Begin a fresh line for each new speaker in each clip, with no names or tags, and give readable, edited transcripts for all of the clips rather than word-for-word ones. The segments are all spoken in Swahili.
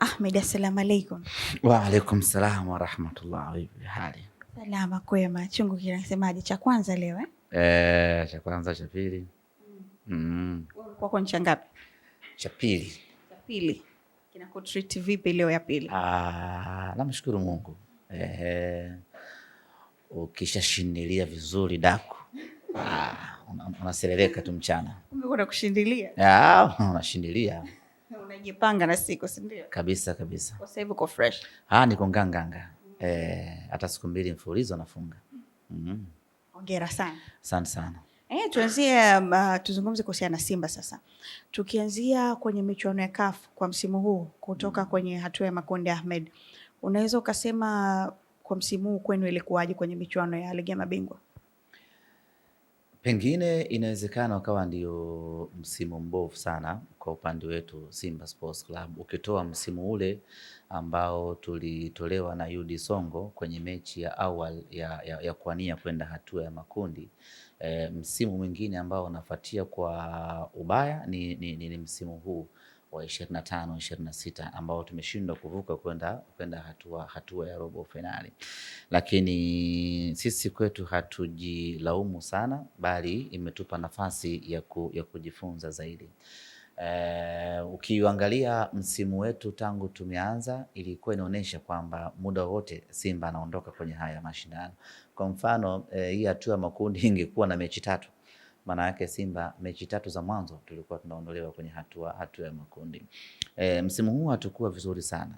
Ahmed, assalamu alaikum.
Wa alaikum salam wa rahmatullahi wa hali.
Salama kwema. Chungu kinasemaje? Cha kwanza leo
Cha kwanza, cha pili.
Kwako ni cha ngapi?
Cha pili.
Cha pili. Kinakutreat vipi leo ya pili?
Namshukuru Mungu. Ukishashindilia vizuri daku. Unasereleka tu mchana.
Kumbe kuna kushindilia?
Unashindilia.
Unajipanga na siku, si ndio?
Kabisa kabisa.
Kwa sasa hivi uko fresh?
Niko nganganga. Hata siku 2 mfululizo nafunga.
Hongera sana.
Asante sana.
Tuanzie tuzungumze kuhusiana na Simba sasa. Tukianzia kwenye michuano ya CAF kwa msimu huu kutoka kwenye hatua ya makundi, Ahmed, unaweza ukasema kwa msimu huu kwenu ilikuwaje kwenye michuano ya Ligi ya Mabingwa?
Pengine inawezekana ukawa ndio msimu mbovu sana kwa upande wetu Simba Sports Club, ukitoa msimu ule ambao tulitolewa na UD Songo kwenye mechi ya awali ya kuania kwenda hatua ya makundi. Msimu mwingine ambao unafuatia kwa ubaya ni msimu huu wa 25 26 ambao tumeshindwa kuvuka kwenda hatua ya robo finali. Lakini sisi kwetu hatujilaumu sana, bali imetupa nafasi ya kujifunza zaidi. Ukiangalia msimu wetu tangu tumeanza ilikuwa inaonyesha kwamba muda wote Simba anaondoka kwenye haya mashindano. Kwa mfano hii hatua ya makundi ingekuwa na mechi 3, maana yake Simba mechi 3 za mwanzo tulikuwa tunaondolewa kwenye hatua ya makundi. Msimu huu hatakuwa vizuri sana,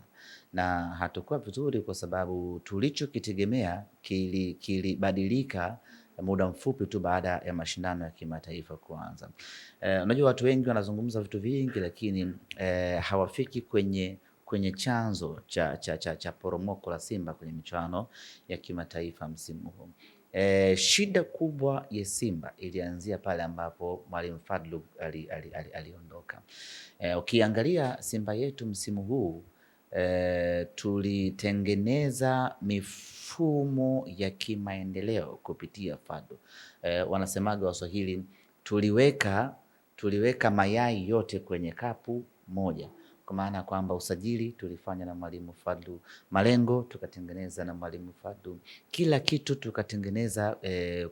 na hatakuwa vizuri kwa sababu tulichokitegemea kilibadilika muda mfupi tu baada ya mashindano ya kimataifa kuanza. Unajua watu wengi wanazungumza vitu vingi, lakini hawafiki kwenye chanzo cha poromoko la Simba kwenye michuano ya kimataifa msimu huu. Shida kubwa ya Simba ilianzia pale ambapo Mwalimu Fadlu aliondoka. Ukiangalia Simba yetu msimu huu tulitengeneza mifumo ya kimaendeleo kupitia Fadlu. Wanasemaga Waswahili, tuliweka mayai yote kwenye kapu moja, kwa maana kwamba usajili tulifanya na Mwalimu Fadlu, malengo tukatengeneza na Mwalimu Fadlu, kila kitu tukatengeneza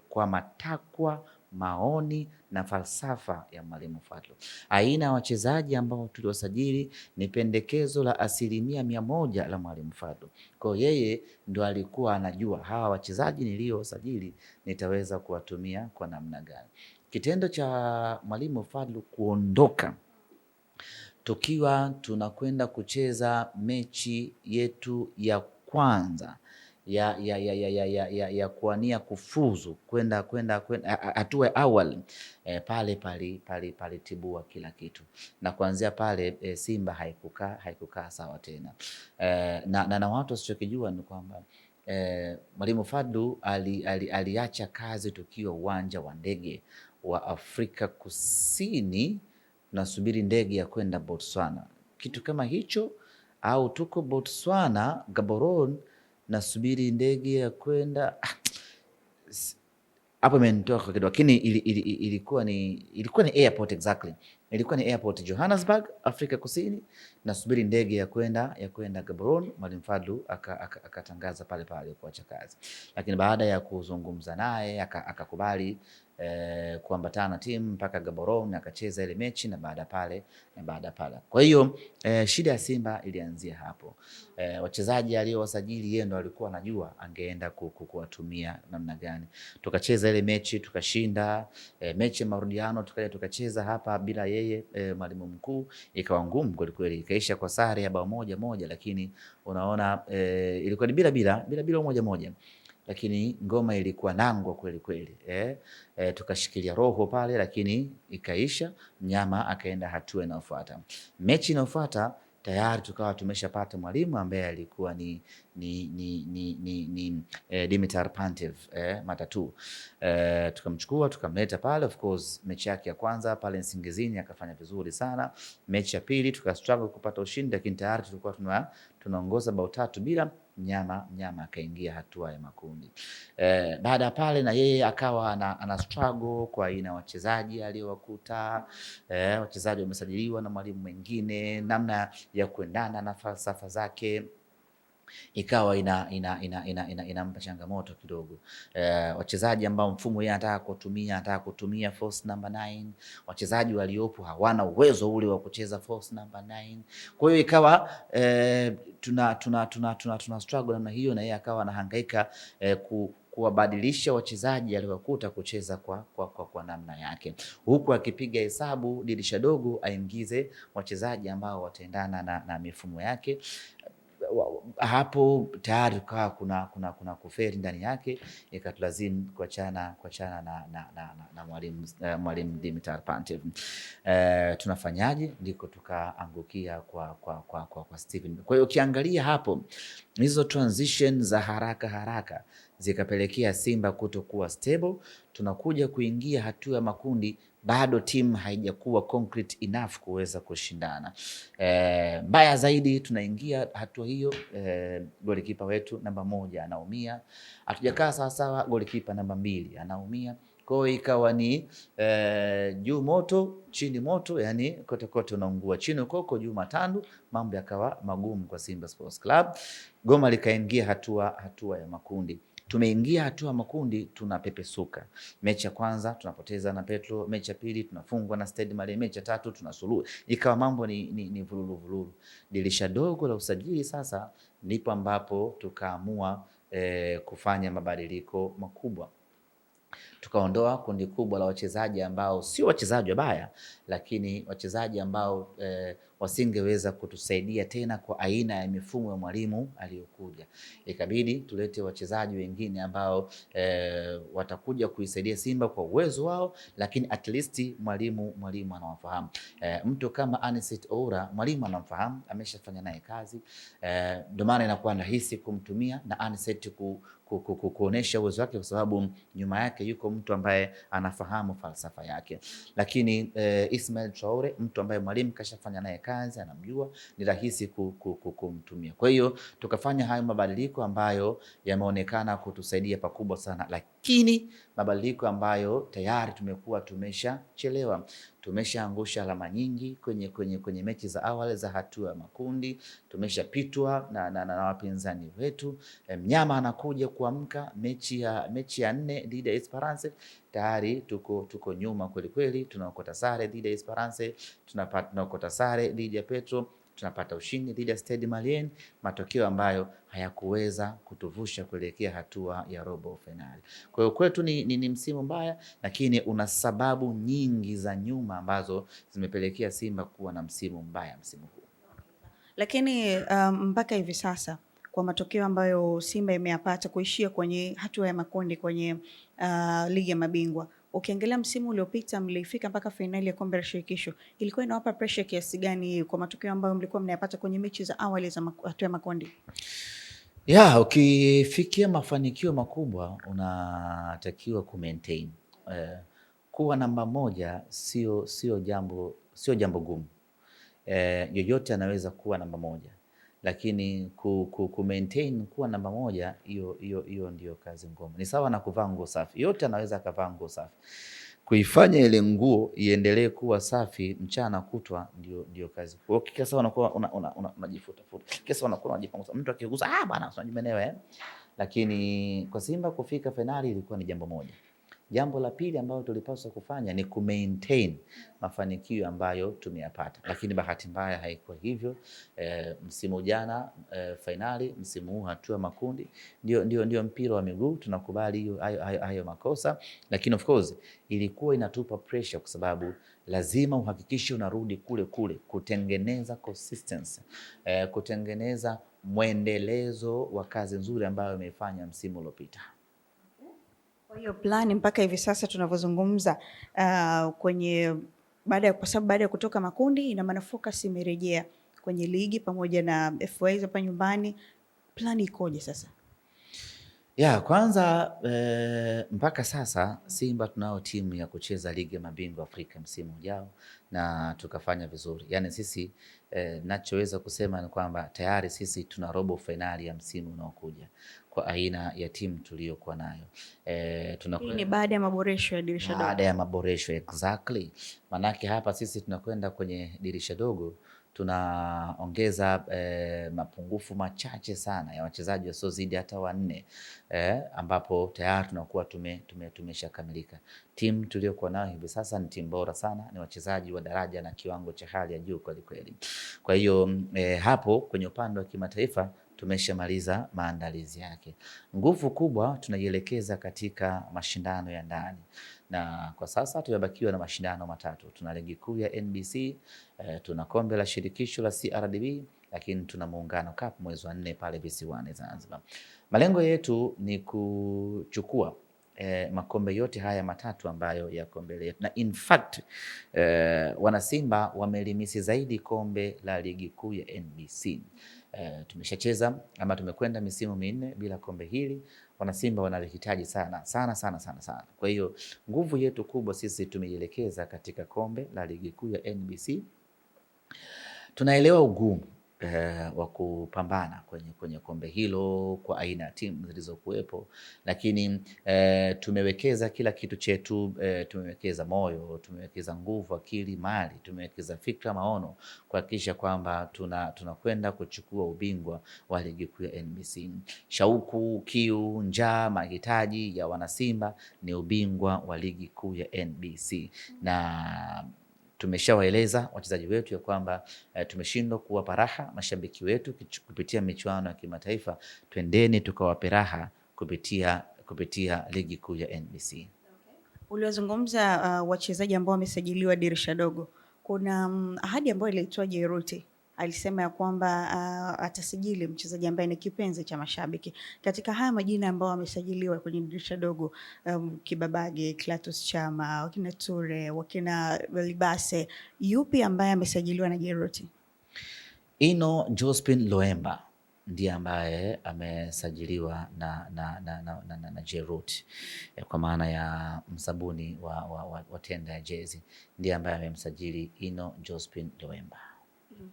kwa matakwa, maoni na falsafa ya Mwalimu Fadlu. Aina ya wachezaji ambao tuliwasajili ni pendekezo la 100% la Mwalimu Fadlu. Kwa yeye ndo alikuwa anajua hawa wachezaji niliowasajili nitaweza kuwatumia kwa namna gani. Kitendo cha Mwalimu Fadlu kuondoka tukiwa tunakwenda kucheza mechi yetu ya kwanza ya kuania kufuzu kwenda hatua ya awali, pale tibua kila kitu, na kuanzia pale Simba haikukaa sawa tena. Na watu wasichokijua ni kwamba Mwalimu Fadlu aliacha kazi tukiwa uwanja wa ndege wa Afrika Kusini, nasubiri ndege ya kwenda Botswana, kitu kama hicho, au tuko Botswana Gaborone, nasubiri ndege ya kwenda hapo imenitoka kidogo, lakini ilikuwa ni airport exactly. Ilikuwa ni airport Johannesburg, Afrika Kusini, nasubiri ndege ya kwenda Gaborone. Mwalimu Fadlu akatangaza pale kuacha kazi, lakini baada ya kuzungumza naye akakubali kuambatana na timu mpaka Gaborone, akacheza ile mechi na baada pale. Kwa hiyo shida ya Simba ilianzia hapo. Wachezaji aliyowasajili yeye ndo alikuwa anajua angeenda kuwatumia namna gani. Tukacheza ile mechi tukashinda. Mechi ya marudiano tukacheza hapa bila yeye, mwalimu mkuu, ikawa ngumu kweli kweli, ikaisha kwa sare ya bao 1-1, lakini unaona ilikuwa ni bila 1-1, lakini ngoma ilikuwa nangwa kweli kweli. Tukashikilia roho pale, lakini ikaisha, mnyama akaenda hatua inayofuata. Mechi inayofuata tayari tukawa tumeshapata mwalimu ambaye alikuwa ni ni Dimitar Pantev Matatu. Tukamchukua tukamleta pale. Of course mechi yake ya kwanza pale Nsingizini akafanya vizuri sana. Mechi ya pili tukastruggle kupata ushindi, lakini tayari tulikuwa tunaongoza bao 3-0. Mnyama akaingia hatua ya makundi. Baada ya pale na yeye akawa ana struggle kwa aina wachezaji aliyowakuta. Wachezaji wamesajiliwa na mwalimu mwingine, namna ya kuendana na falsafa zake ikawa inampa changamoto kidogo. Wachezaji ambao mfumo yeye anataka kutumia false number 9, wachezaji waliopo hawana uwezo ule wa kucheza false number 9. Kwa hiyo ikawa tuna struggle namna hiyo, na yeye akawa anahangaika kuwabadilisha wachezaji aliyokuta kucheza kwa namna yake, huku akipiga hesabu dirisha dogo aingize wachezaji ambao wataendana na mifumo yake. Hapo tayari kuna kuferi ndani yake, ikatulazimu kuachana na mwalimu Dimitar Pantev. Tunafanyaje? Ndiko tukaangukia kwa Steven. Kwa hiyo ukiangalia hapo hizo transition za haraka zikapelekea Simba kutokuwa stable. Tunakuja kuingia hatua ya makundi, bado timu haijakuwa concrete enough kuweza kushindana. Mbaya zaidi tunaingia hatua hiyo, golikipa wetu namba 1 anaumia, hatujakaa sawasawa, golikipa namba 2 anaumia. Kwa hiyo ikawa ni juu moto chini moto, yani kote unaungua, chini ukoko juu matandu. Mambo yakawa magumu kwa Simba Sports Club. Goma likaingia hatua ya makundi. Tumeingia hatua ya makundi, tunapepesuka. Mechi ya kwanza tunapoteza na Petro, mechi ya pili tunafungwa na Stade Malien, mechi ya tatu tunasuluhu. Ikawa mambo ni vululu. Dirisha dogo la usajili sasa ndipo ambapo tukaamua kufanya mabadiliko makubwa. Tukaondoa kundi kubwa la wachezaji ambao sio wachezaji wabaya, lakini wachezaji ambao wasingeweza kutusaidia tena kwa aina ya mifumo ya mwalimu aliyokuja. Ikabidi tulete wachezaji wengine ambao watakuja kuisaidia Simba kwa uwezo wao, lakini at least mwalimu anawafahamu. Mtu kama Anicet Oura mwalimu anamfahamu, ameshafanya naye kazi, ndio maana inakuwa rahisi kumtumia na Anicet kuonesha uwezo wake, kwa sababu nyuma yake yuko mtu ambaye anafahamu falsafa yake. Lakini Ismail Traore, mtu ambaye mwalimu kashafanya naye kazi, anamjua, ni rahisi kumtumia. Kwa hiyo tukafanya hayo mabadiliko ambayo yameonekana kutusaidia pakubwa sana, lakini mabadiliko ambayo tayari tumekuwa tumeshachelewa. Tumeshaangusha alama nyingi kwenye mechi za awali za hatua ya makundi. Tumeshapitwa na wapinzani wetu. Mnyama anakuja kuamka mechi ya 4 dhidi ya Esperance, tayari tuko nyuma kweli. Tunaokota sare dhidi ya Esperance, tunaokota sare dhidi ya Petro, tunapata ushindi dhidi ya Stade Malien, matokeo ambayo hayakuweza kutuvusha kuelekea hatua ya robo finali. Kwa hiyo kwetu ni msimu mbaya, lakini una sababu nyingi za nyuma ambazo zimepelekea Simba kuwa na msimu mbaya msimu huu.
Lakini mpaka hivi sasa kwa matokeo ambayo Simba imeyapata kuishia kwenye hatua ya makundi kwenye ligi ya mabingwa, ukiangalia msimu uliopita mlifika mpaka finali ya kombe la shirikisho, ilikuwa inawapa pressure kiasi gani kwa matokeo ambayo mlikuwa mnayapata kwenye mechi za awali za hatua ya makundi?
Ukifikia mafanikio makubwa unatakiwa maintain. Kuwa namba 1 sio jambo gumu. Yoyote anaweza kuwa namba 1, lakini maintain kuwa namba 1, hiyo ndio kazi ngumu. Ni sawa na kuvaa nguo safi. Yote anaweza akavaa nguo safi, kuifanya ile nguo iendelee kuwa safi mchana kutwa ndio kazi. Kwa hiyo kila saa unakuwa unajifuta, kila saa unakuwa unajipangusa, mtu akigusa bwana unajimenewa. Lakini kwa Simba kufika finali ilikuwa ni jambo moja. Jambo la pili ambalo tulipaswa kufanya ni maintain mafanikio ambayo tumeyapata, lakini bahati mbaya haikuwa hivyo. Msimu jana finali, msimu huu hatua makundi. Ndio mpira wa miguu, tunakubali hayo makosa, lakini of course ilikuwa inatupa pressure, kwa sababu lazima uhakikishe unarudi kule kutengeneza consistency, kutengeneza mwendelezo wa kazi nzuri ambayo imefanya msimu uliopita.
Kwa hiyo plani mpaka hivi sasa tunavyozungumza, kwa sababu baada ya kutoka makundi, ina maana focus imerejea kwenye ligi pamoja na FA hapa nyumbani. plani ikoje sasa?
Ya kwanza mpaka sasa Simba tunao timu ya kucheza ligi ya mabingwa Afrika msimu ujao na tukafanya vizuri. Yaani sisi nachoweza kusema ni kwamba tayari sisi tuna robo fainali ya msimu unaokuja kwa aina ya timu tuliyokuwa nayo.
Hii ni baada ya maboresho ya dirisha dogo.
Baada ya maboresho exactly. Manake hapa sisi tunakwenda kwenye dirisha dogo tunaongeza mapungufu machache sana ya wachezaji wasiozidi hata 4 ambapo tayari tunakuwa tumeshakamilika. Timu tuliyokuwa nayo hivi sasa ni timu bora sana, ni wachezaji wa daraja na kiwango cha hali ya juu kweli kweli. Kwa hiyo hapo kwenye upande wa kimataifa tumeshamaliza maandalizi yake. Nguvu kubwa tunaielekeza katika mashindano ya ndani, na kwa sasa tumebakiwa na mashindano matatu. Tuna ligi kuu ya NBC, tuna kombe la shirikisho la CRDB, lakini tuna Muungano Cup mwezi wa 4 pale visiwani Zanzibar. Malengo yetu ni kuchukua makombe yote haya matatu ambayo yako mbele yetu, na in fact wanasimba wamelimisi zaidi kombe la ligi kuu ya NBC. Tumeshacheza ama tumekwenda misimu 4 bila kombe hili. Wanasimba wanalihitaji sana sana sana sana sana. Kwa hiyo nguvu yetu kubwa sisi tumeielekeza katika kombe la ligi kuu ya NBC. Tunaelewa ugumu wa kupambana kwenye kombe hilo kwa aina ya timu zilizokuwepo, lakini tumewekeza kila kitu chetu, tumewekeza moyo, tumewekeza nguvu, akili, mali, tumewekeza fikra, maono kuhakikisha kwamba tunakwenda kuchukua ubingwa wa ligi kuu ya NBC. Shauku, kiu, njaa, mahitaji ya wanasimba ni ubingwa wa ligi kuu ya NBC, na tumeshawaeleza wachezaji wetu ya kwamba tumeshindwa kuwapa raha mashabiki wetu kupitia michuano ya kimataifa. Twendeni tukawape raha kupitia ligi kuu ya NBC. Okay.
Uliozungumza wachezaji ambao wamesajiliwa dirisha dogo, kuna ahadi ambayo ilitoa Jeruti. Alisema ya kwamba atasajili mchezaji ambaye ni kipenzi cha mashabiki. Katika haya majina ambao wamesajiliwa kwenye dirisha dogo, Kibabage, Clatous Chama, wakina Ture, wakina Libase, yupi ambaye amesajiliwa na Jeruti?
Ino Jospin Loemba ndiye ambaye amesajiliwa na Jeruti, kwa maana ya msabuni wa tenda ya jezi, ndiye ambaye amemsajili Ino Jospin Loemba.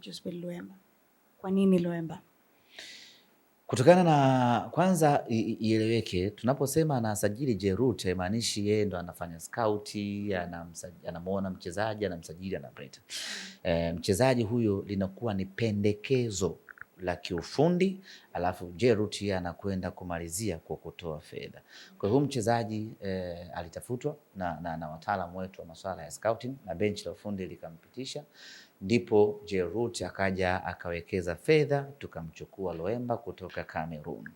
Jospin Loemba. Kwa nini Loemba?
Kutokana na kwanza ieleweke, tunaposema anasajili Jeruti haimaanishi yeye ndo anafanya scouti, anamuona mchezaji, anamsajili, anamleta. Mchezaji huyo linakuwa ni pendekezo la kiufundi, alafu Jeruti anakwenda kumalizia kwa kutoa fedha. Kwa hiyo mchezaji alitafutwa na wataalamu wetu wa masuala ya scouting na benchi la ufundi likampitisha, ndipo Jeruti akaja akawekeza fedha, tukamchukua Loemba kutoka Cameroon.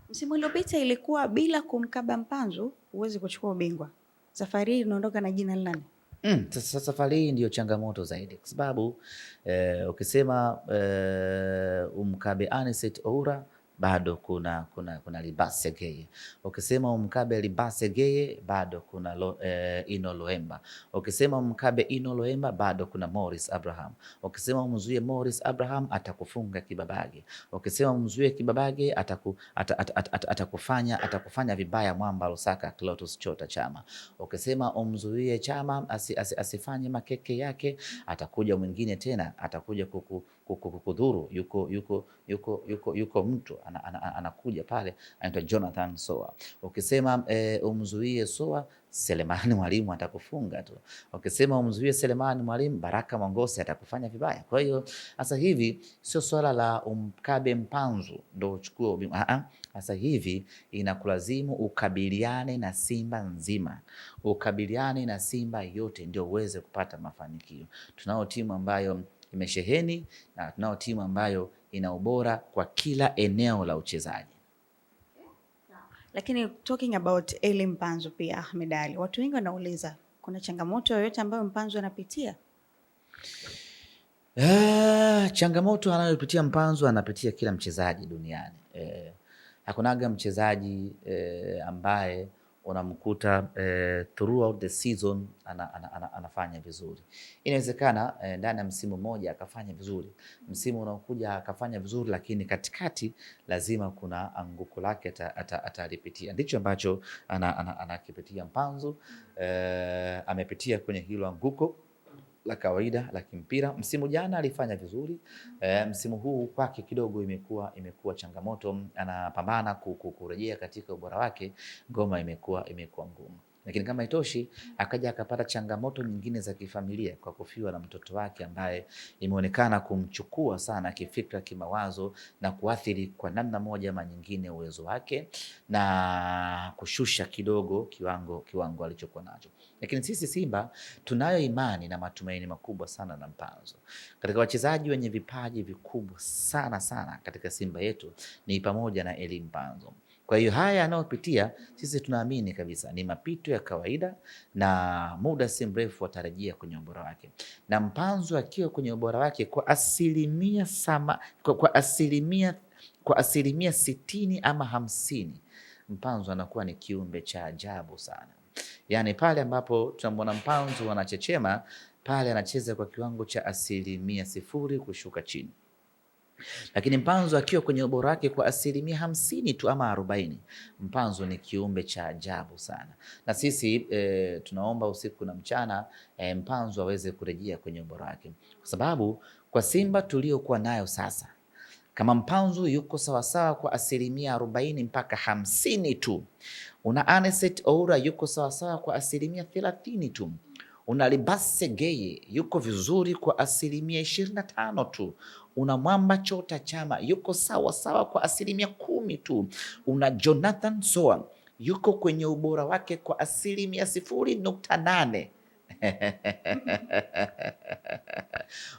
Msimu uliopita ilikuwa bila kumkaba mpanzu huwezi kuchukua ubingwa. Safari hii unaondoka na jina nani?
Sasa safari hii ndio changamoto zaidi kwa sababu ukisema umkabe Anicet Oura bado kuna Libase Geye. Ukisema umkabe Libase Geye bado kuna Ino Loemba. Ukisema umkabe Ino Loemba bado kuna Morris Abraham. Ukisema umzuie Morris Abraham atakufunga Kibabage. Ukisema umzuie Kibabage atakufanya vibaya Mwamba Lusaka Clatous Chota Chama. Ukisema umzuie Chama asifanye makeke yake, atakuja mwingine tena, atakuja kukudhuru. Yuko mtu anakuja pale anaitwa Jonathan Soa. Ukisema umzuie Soa, Selemani Mwalimu atakufunga tu. Ukisema umzuie Selemani Mwalimu, Baraka Mongosi atakufanya vibaya. Kwa hiyo sasa hivi sio swala la umkabe mpanzu ndio uchukue ubingwa. Sasa hivi inakulazimu ukabiliane na Simba nzima, ukabiliane na Simba yote ndio uweze kupata mafanikio. Tunao timu ambayo imesheheni na tunao timu ambayo ina ubora kwa kila eneo la uchezaji.
Lakini talking about Eli Mpanzu pia Ahmed Ali, watu wengi wanauliza kuna changamoto yoyote ambayo Mpanzu anapitia?
Changamoto anayopitia Mpanzu anapitia kila mchezaji duniani. Hakunaga mchezaji ambaye unamkuta throughout the season anafanya vizuri. Inawezekana ndani ya msimu mmoja akafanya vizuri, msimu unaokuja akafanya vizuri, lakini katikati lazima kuna anguko lake atalipitia. Ndicho ambacho anakipitia Mpanzu. Amepitia kwenye hilo anguko la kawaida la kimpira. Msimu jana alifanya vizuri, msimu huu kwake kidogo imekuwa changamoto, anapambana kurejea katika ubora wake, ngoma imekuwa ngumu. Lakini kama itoshi, akaja akapata changamoto nyingine za kifamilia kwa kufiwa na mtoto wake ambaye imeonekana kumchukua sana kifikra, kimawazo na kuathiri kwa namna moja ama nyingine uwezo wake na kushusha kidogo kiwango alichokuwa nacho. Lakini sisi Simba tunayo imani na matumaini makubwa sana na Mpanzu. Katika wachezaji wenye vipaji vikubwa sana katika Simba yetu ni pamoja na Eli Mpanzu. Kwa hiyo haya anayopitia sisi tunaamini kabisa ni mapito ya kawaida na muda si mrefu atarejea kwenye ubora wake. Na Mpanzu akiwa kwenye ubora wake kwa asilimia 60 ama 50, Mpanzu anakuwa ni kiumbe cha ajabu sana. Yaani pale ambapo tunamwona Mpanzu anachechema, pale anacheza kwa kiwango cha 0% kushuka chini. Lakini Mpanzu akiwa kwenye ubora wake kwa 50% tu ama 40, Mpanzu ni kiumbe cha ajabu sana. Na sisi tunaomba usiku na mchana Mpanzu aweze kurejea kwenye ubora wake, kwa sababu kwa Simba tuliokuwa nayo sasa, kama Mpanzu yuko sawasawa kwa 40% mpaka 50 tu, una Anicet Oura yuko sawasawa kwa 30% tu, una Libase Geye yuko vizuri kwa 25% tu, una Mwamba Chota Chama yuko sawasawa kwa 10% tu, una Jonathan Soa yuko kwenye ubora wake kwa 0.8.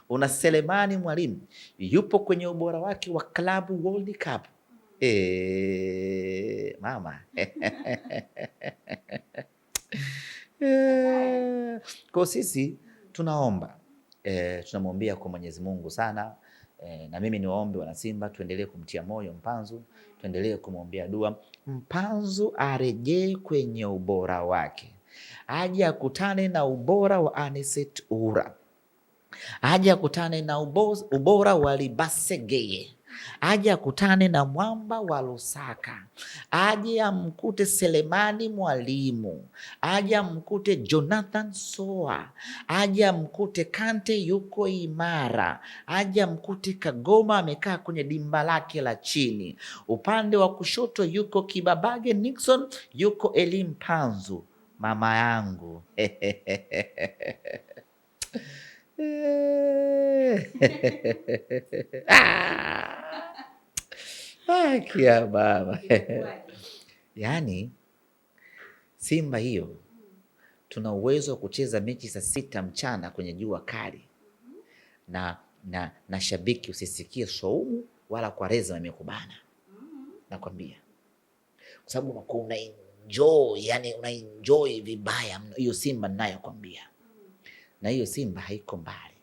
Una Selemani Mwalimu yupo kwenye ubora wake wa Club World Cup. Mama kwa sisi tunaomba, tunamwombea kwa Mwenyezi Mungu sana. Na mimi niwaombe wana Simba tuendelee kumtia moyo Mpanzu, tuendelee kumwombea dua Mpanzu arejee kwenye ubora wake, aje akutane na ubora wa Anicet Oura, aje akutane na ubora wa Libase Geye, aje akutane na Mwamba wa Lusaka, aje amkute Selemani Mwalimu, aje amkute Jonathan Soa, aje amkute Kante yuko imara, aje amkute Kagoma amekaa kwenye dimba lake la chini, upande wa kushoto yuko Kibabage Nixon, yuko Eli Mpanzu, mama yangu. Kia baba. Yaani Simba hiyo tuna uwezo wa kucheza mechi saa 6 mchana kwenye jua kali na shabiki usisikie saumu wala kwa reza wamekubana. Nakwambia, kwa sababu una enjoy vibaya hiyo Simba ninayokwambia. Na hiyo Simba haiko mbali.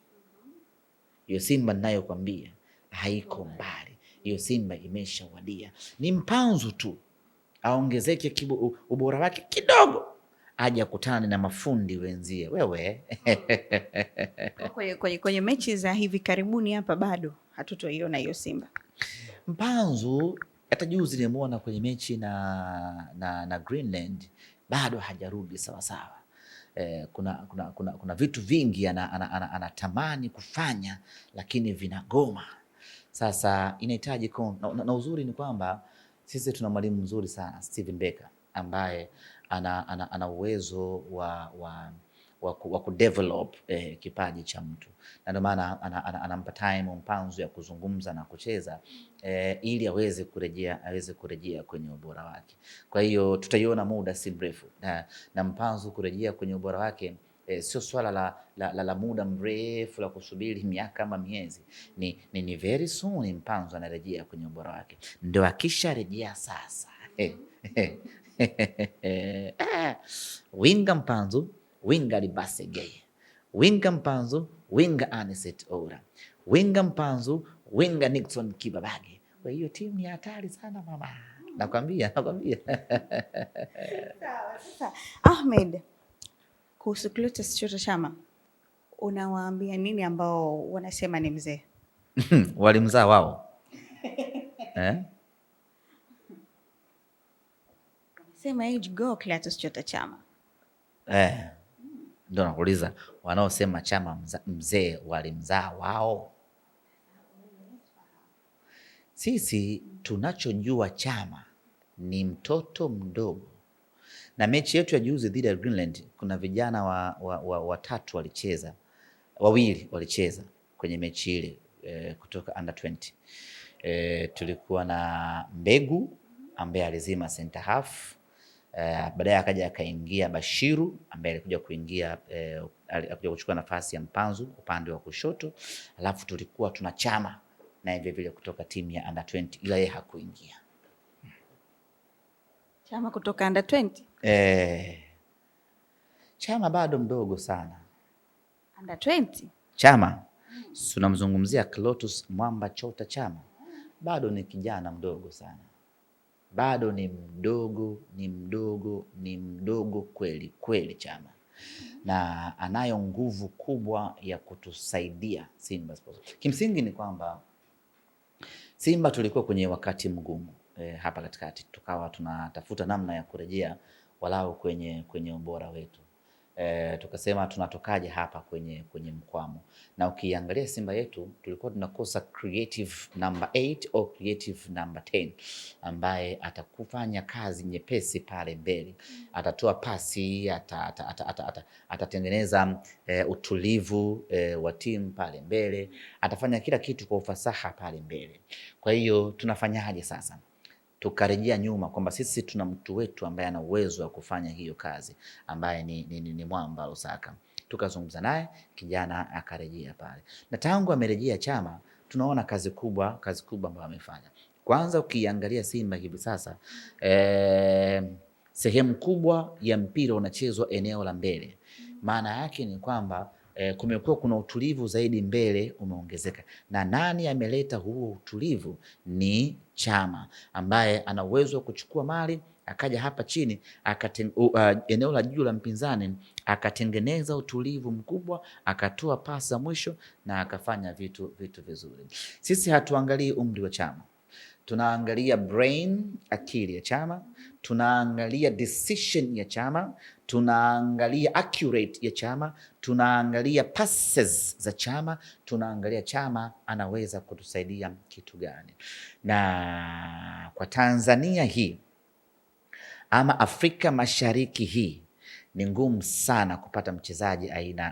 Hiyo Simba ninayokwambia haiko mbali. Hiyo Simba imeshawadia. Ni Mpanzu tu aongezeke ubora wake kidogo, aje akutane na mafundi wenzie. Wewe
kwenye mechi za hivi karibuni hapa bado hatutoiona hiyo Simba.
Mpanzu hata juzi nimeona kwenye mechi na Greenland bado hajarudi sawa sawa. Kuna vitu vingi anatamani kufanya lakini vinagoma. Sasa inahitaji na uzuri ni kwamba sisi tuna mwalimu mzuri sana Steven Becker ambaye ana uwezo wa kudevelop kipaji cha mtu, na ndio maana anampa time Mpanzu ya kuzungumza na kucheza ili aweze kurejea kwenye ubora wake. Kwa hiyo tutaiona muda si mrefu na Mpanzu kurejea kwenye ubora wake. Sio swala la muda mrefu la kusubiri miaka ama miezi, ni very soon Mpanzu anarejea kwenye ubora wake. Ndio akisharejea sasa winga Mpanzu, winga Libase Geye, winga Mpanzu, winga Anicet Oura, winga Mpanzu, winga Nixon Kibabage. Kwa hiyo timu ni hatari sana mama. Nakwambia.
Sawa. Sasa Ahmed, kuhusu Clatous Chota Chama unawaambia nini ambao wanasema ni mzee?
Walimzaa wao
Sema age go Clatous Chota Chama.
Ndio nakuuliza, wanaosema Chama mzee walimzaa wao? Sisi tunachojua Chama ni mtoto mdogo, na mechi yetu ya juzi dhidi ya Greenland kuna vijana watatu walicheza, wawili walicheza kwenye mechi ile kutoka under 20. Tulikuwa na Mbegu ambaye alizima center half, baadaye akaja akaingia Bashiru ambaye alikuja alikuja kuchukua nafasi ya Mpanzu upande wa kushoto, alafu tulikuwa tuna Chama na vile vile kutoka timu ya under 20, ila yeye hakuingia.
Chama kutoka under 20?
Chama bado mdogo sana.
Under 20? Chama
tunamzungumzia Clatous Mwamba Chota Chama, bado ni kijana mdogo sana, bado ni mdogo kweli kweli Chama, na anayo nguvu kubwa ya kutusaidia Simba Sports. Kimsingi ni kwamba Simba tulikuwa kwenye wakati mgumu hapa katikati, tukawa tunatafuta namna ya kurejea walau kwenye ubora wetu. Tukasema tunatokaje hapa kwenye mkwamo, na ukiangalia Simba yetu tulikuwa tunakosa creative number 8 au creative number 10 ambaye atakufanya kazi nyepesi pale mbele, atatoa pasi, atatengeneza utulivu wa timu pale mbele, atafanya kila kitu kwa ufasaha pale mbele. Kwa hiyo tunafanyaje sasa? Tukarejea nyuma kwamba sisi tuna mtu wetu ambaye ana uwezo wa kufanya hiyo kazi ambaye ni Mwamba Lusaka. Tukazungumza naye, kijana akarejea pale, na tangu amerejea Chama tunaona kazi kubwa ambayo amefanya. Kwanza ukiangalia Simba hivi sasa sehemu kubwa ya mpira unachezwa eneo la mbele. Maana yake ni kwamba kumekuwa kuna utulivu zaidi mbele umeongezeka, na nani ameleta huo utulivu? Ni Chama ambaye ana uwezo wa kuchukua mali akaja hapa chini eneo la juu la mpinzani akatengeneza utulivu mkubwa, akatoa pasi za mwisho na akafanya vitu vizuri. Sisi hatuangalii umri wa Chama, tunaangalia brain, akili ya Chama, tunaangalia decision ya Chama, tunaangalia accurate ya Chama, tunaangalia passes za Chama, tunaangalia Chama anaweza kutusaidia kitu gani. Na kwa Tanzania hii ama Afrika Mashariki hii ni ngumu sana kupata mchezaji aina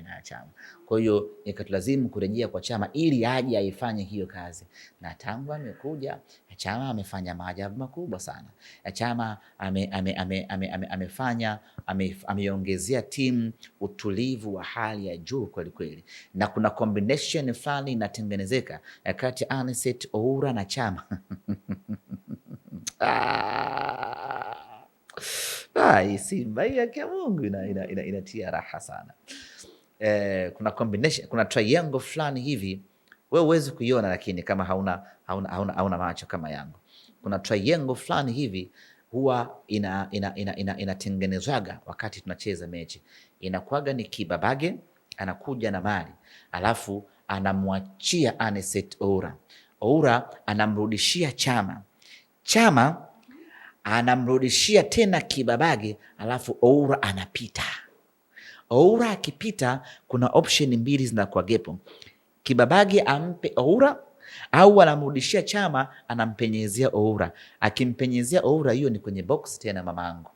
ya Chama. Kwa hiyo ikatulazimu kurejea kwa Chama ili aje aifanye hiyo kazi, na tangu amekuja Chama amefanya maajabu makubwa sana. Chama ameongezea timu utulivu wa hali ya juu kweli kweli, na kuna combination fulani inatengenezeka kati ya Anicet Oura na Chama. Simba hii yake Mungu inatia raha sana. Kuna combination, kuna triangle fulani hivi wewe huwezi kuiona, lakini kama hauna macho kama yangu, kuna triangle fulani hivi huwa inatengenezwaga wakati tunacheza mechi. Inakuwaga ni Kibabage anakuja na mali, alafu anamwachia Anicet Oura, Oura anamrudishia Chama anamrudishia tena Kibabage, alafu Oura anapita. Oura akipita kuna option mbili zinakuwa gepo. Kibabage ampe Oura au anamrudishia Chama anampenyezea Oura. Akimpenyezea Oura, hiyo ni kwenye box tena mamangu.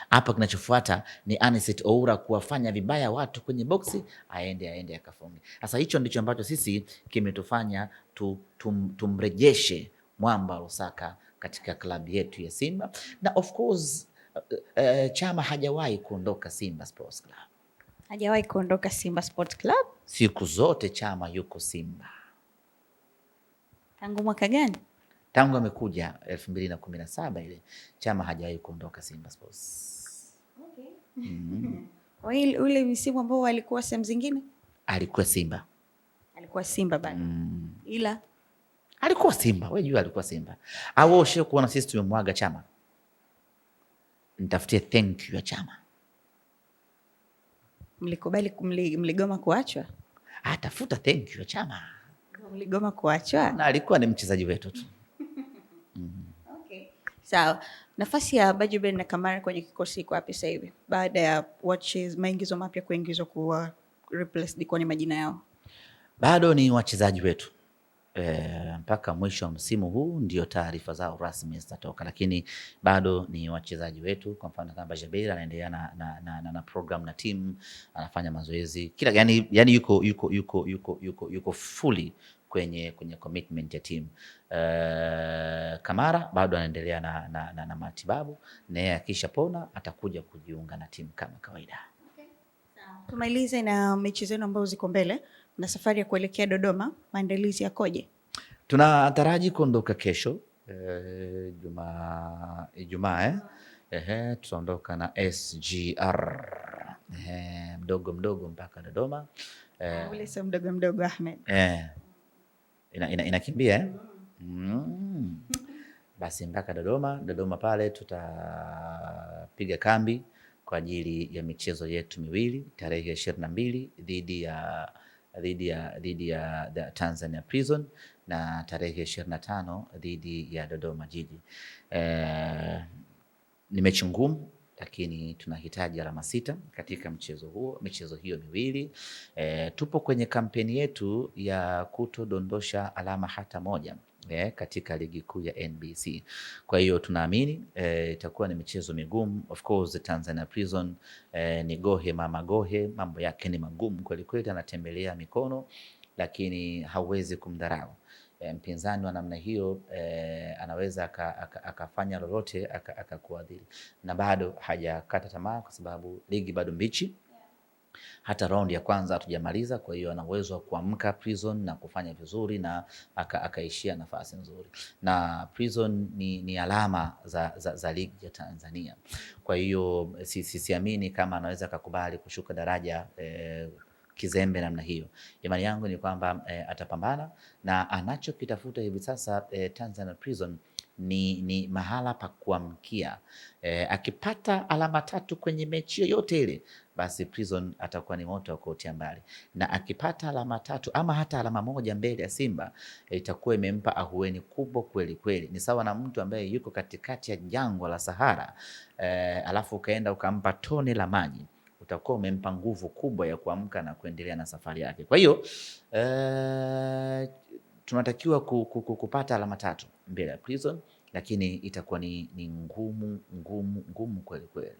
Hapa kinachofuata ni Anicet Oura kuwafanya vibaya watu kwenye boksi, aende akafunge. Sasa hicho ndicho ambacho sisi kimetufanya tumrejeshe Mwamba Lusaka katika klabu yetu ya Simba, na of course Chama hajawahi kuondoka Simba Sports Club.
Hajawahi kuondoka Simba Sports Club?
Siku zote Chama yuko Simba.
Tangu mwaka gani?
Tangu amekuja 2017 ile, Chama hajawahi kuondoka Simba Sports.
Okay. Ule msimu ambao alikuwa sehemu zingine?
Alikuwa Simba.
Alikuwa Simba bado. Ila
Alikuwa Simba, wewe jua alikuwa Simba. Au ushe kuona sisi tumemwaga Chama? Nitafutie thank you ya Chama.
Mlikubali, mligoma kuachwa?
Tafuta thank you ya Chama.
Mligoma kuachwa?
Na alikuwa ni mchezaji wetu tu.
Okay. Sawa. Nafasi ya Bajiben na Kamara kwenye kikosi iko wapi sasa hivi? Baada ya maingizo mapya kuingizwa kuwa replaced kwenye majina yao.
Bado ni wachezaji wetu. Mpaka mwisho wa msimu huu ndio taarifa zao rasmi zitatoka, lakini bado ni wachezaji wetu. Kwa mfano kama Bajaber anaendelea na program na team, anafanya mazoezi kila yani yuko fully kwenye commitment ya team. Kamara bado anaendelea na matibabu, na yeye akishapona atakuja kujiunga na team kama kawaida.
Tumalize na mechi zenu ambazo ziko mbele na safari ya kuelekea Dodoma, maandalizi yakoje?
Tunataraji kuondoka kesho Ijumaa tutaondoka na SGR mdogo mpaka Dodoma.
Ule sio mdogo Ahmed.
Inakimbia Basi mpaka Dodoma pale tutapiga kambi kwa ajili ya michezo yetu miwili tarehe 22 dhidi ya the Tanzania Prison na tarehe 25 dhidi ya Dodoma Jiji. Ni mechi ngumu, lakini tunahitaji alama 6 katika michezo hiyo miwili. Tupo kwenye kampeni yetu ya kutodondosha alama hata moja katika ligi kuu ya NBC. Kwa hiyo tunaamini itakuwa ni michezo migumu. Of course Tanzania Prison ni gohe mama gohe, mambo yake ni magumu kweli kweli, anatembelea mikono, lakini hauwezi kumdharau mpinzani wa namna hiyo. Anaweza akafanya lolote akakuadhiri, na bado hajakata tamaa kwa sababu ligi bado mbichi. Hata round ya kwanza hatujamaliza, kwa hiyo ana uwezo wa kuamka Prison na kufanya vizuri na akaishia nafasi nzuri. Na Prison ni alama za ligi ya Tanzania. Kwa hiyo siamini kama anaweza akakubali kushuka daraja kizembe namna hiyo. Imani yangu ni kwamba atapambana, na anachokitafuta hivi sasa Tanzania Prison ni mahala pa kuamkia. Akipata alama 3 kwenye mechi yoyote ile, basi Prison atakuwa ni moto wa kuotea mbali, na akipata alama 3 ama hata alama 1 mbele ya Simba, itakuwa imempa ahueni kubwa kweli kweli. Ni sawa na mtu ambaye yuko katikati ya jangwa la Sahara, alafu ukaenda ukampa tone la maji, utakuwa umempa nguvu kubwa ya kuamka na kuendelea na safari yake. Kwa hiyo tunatakiwa kupata alama 3 mbele ya Prison, lakini itakuwa ni ngumu kweli kweli,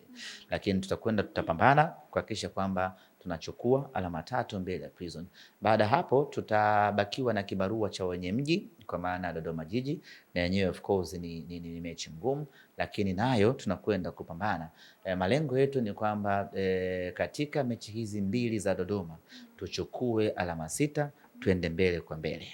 lakini tutapambana kuhakikisha kwamba tunachukua alama 3 mbele ya Prison. Baada hapo tutabakiwa na kibarua cha wenye mji, kwa maana Dodoma Jiji, na yenyewe of course ni mechi ngumu, lakini nayo tunakwenda kupambana. Malengo yetu ni kwamba katika mechi hizi mbili za Dodoma tuchukue alama 6, tuende mbele kwa mbele.